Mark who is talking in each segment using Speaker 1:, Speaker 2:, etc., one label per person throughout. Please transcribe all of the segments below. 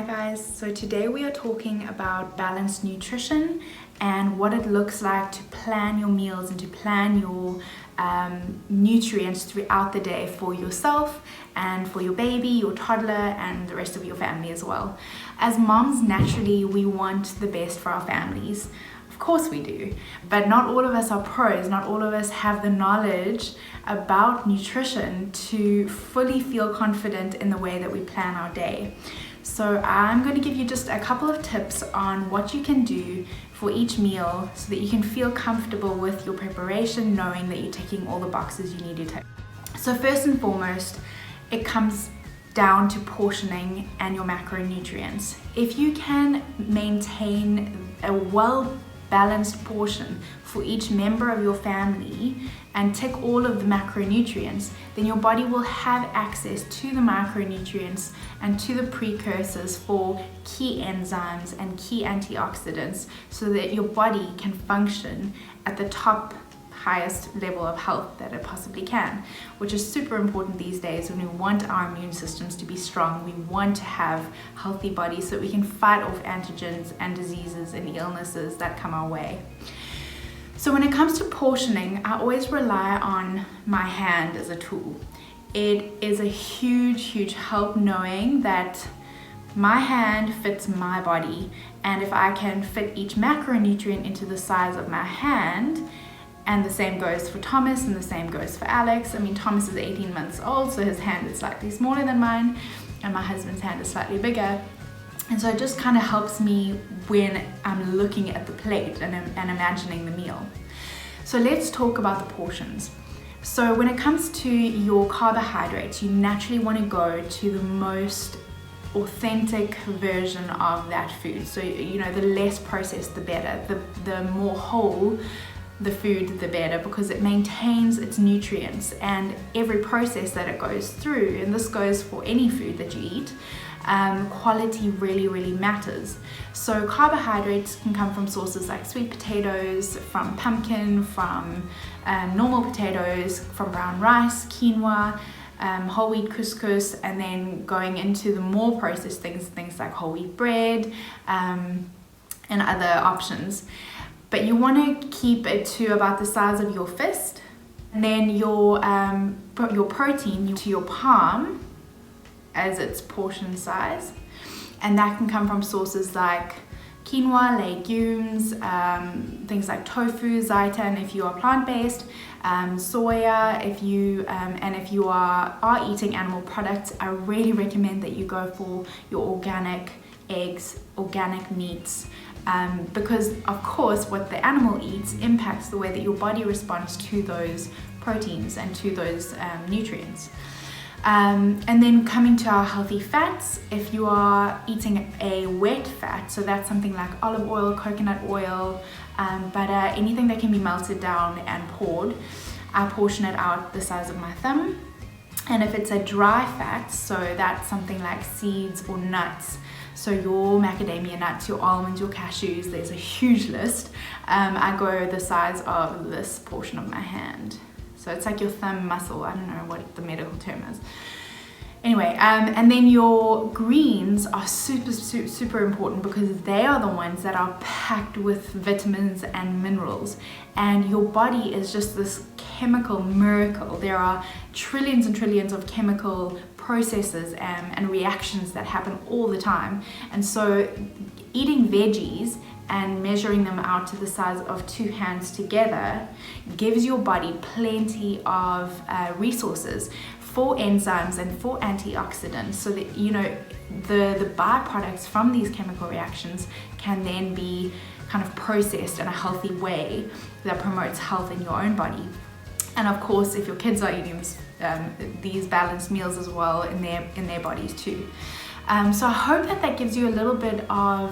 Speaker 1: Hi guys, so today we are talking about balanced nutrition and what it looks like to plan your meals and to plan your nutrients throughout the day for yourself and for your baby, your toddler, and the rest of your family as well. As moms, naturally we want the best for our families. Of course we do, but not all of us are pros, not all of us have the knowledge about nutrition to fully feel confident in the way that we plan our day. So I'm going to give you just a couple of tips on what you can do for each meal so that you can feel comfortable with your preparation, knowing that you're ticking all the boxes you need to tick. So first and foremost, it comes down to portioning and your macronutrients. If you can maintain a well-balanced portion for each member of your family and tick all of the macronutrients, then your body will have access to the micronutrients and to the precursors for key enzymes and key antioxidants so that your body can function at the highest level of health that it possibly can, which is super important these days when we want our immune systems to be strong. We want to have healthy bodies so that we can fight off antigens and diseases and illnesses that come our way. So when it comes to portioning, I always rely on my hand as a tool. It is a huge help knowing that my hand fits my body, and if I can fit each macronutrient into the size of my hand, and the same goes for Thomas and the same goes for Alex. I mean, Thomas is 18 months old, so his hand is slightly smaller than mine, and my husband's hand is slightly bigger. And so it just kind of helps me when I'm looking at the plate and imagining the meal. So let's talk about the portions. So when it comes to your carbohydrates, you naturally want to go to the most authentic version of that food. So, the less processed, the better. The more whole the food, the better, because it maintains its nutrients and every process that it goes through, and this goes for any food that you eat, quality really matters. So carbohydrates can come from sources like sweet potatoes, from pumpkin, from normal potatoes, from brown rice, quinoa, whole wheat couscous, and then going into the more processed things like whole wheat bread and other options. But you want to keep it to about the size of your fist, and then your protein to your palm as its portion size, and that can come from sources like quinoa, legumes, things like tofu, seitan if you are plant-based, soya if you and if you are eating animal products, I really recommend that you go for your organic eggs, organic meats, because of course what the animal eats impacts the way that your body responds to those proteins and to those nutrients. And then coming to our healthy fats, if you are eating a wet fat, so that's something like olive oil, coconut oil, butter, anything that can be melted down and poured, I portion it out the size of my thumb. And if it's a dry fat, so that's something like seeds or nuts, so your macadamia nuts, your almonds, your cashews, there's a huge list. I go the size of this portion of my hand. So it's like your thumb muscle. I don't know what the medical term is. Anyway, and then your greens are super important because they are the ones that are packed with vitamins and minerals. And your body is just this chemical miracle. There are trillions and trillions of chemical processes and reactions that happen all the time. And so eating veggies and measuring them out to the size of two hands together gives your body plenty of resources for enzymes and for antioxidants, so that the byproducts from these chemical reactions can then be kind of processed in a healthy way that promotes health in your own body. And of course, if your kids are eating these balanced meals as well in their bodies too. So I hope that gives you a little bit of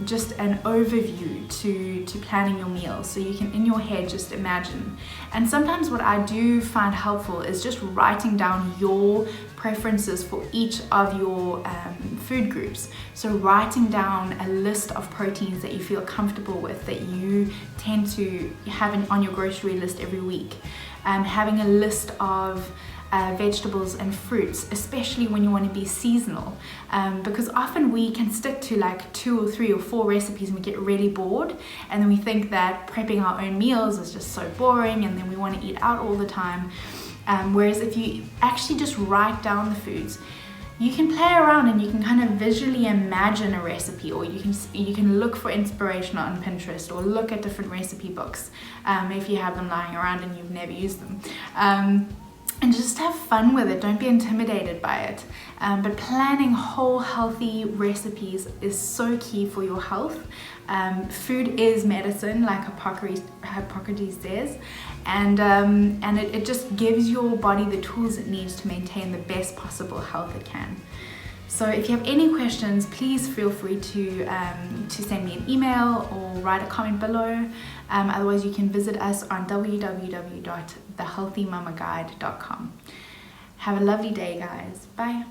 Speaker 1: just an overview to planning your meals, so you can in your head just imagine. And sometimes what I do find helpful is just writing down your preferences for each of your food groups. So writing down a list of proteins that you feel comfortable with, that you tend to have on your grocery list every week. Having a list of vegetables and fruits, especially when you want to be seasonal, because often we can stick to like 2 or 3 or 4 recipes and we get really bored, and then we think that prepping our own meals is just so boring, and then we want to eat out all the time. Whereas if you actually just write down the foods, you can play around and you can kind of visually imagine a recipe, or you can look for inspiration on Pinterest, or look at different recipe books if you have them lying around and you've never used them. And just have fun with it. Don't be intimidated by it. But planning whole healthy recipes is so key for your health. Food is medicine, like Hippocrates says, and it just gives your body the tools it needs to maintain the best possible health it can. So if you have any questions, please feel free to send me an email or write a comment below. Otherwise, you can visit us on www.thehealthymamaguide.com. Have a lovely day, guys. Bye.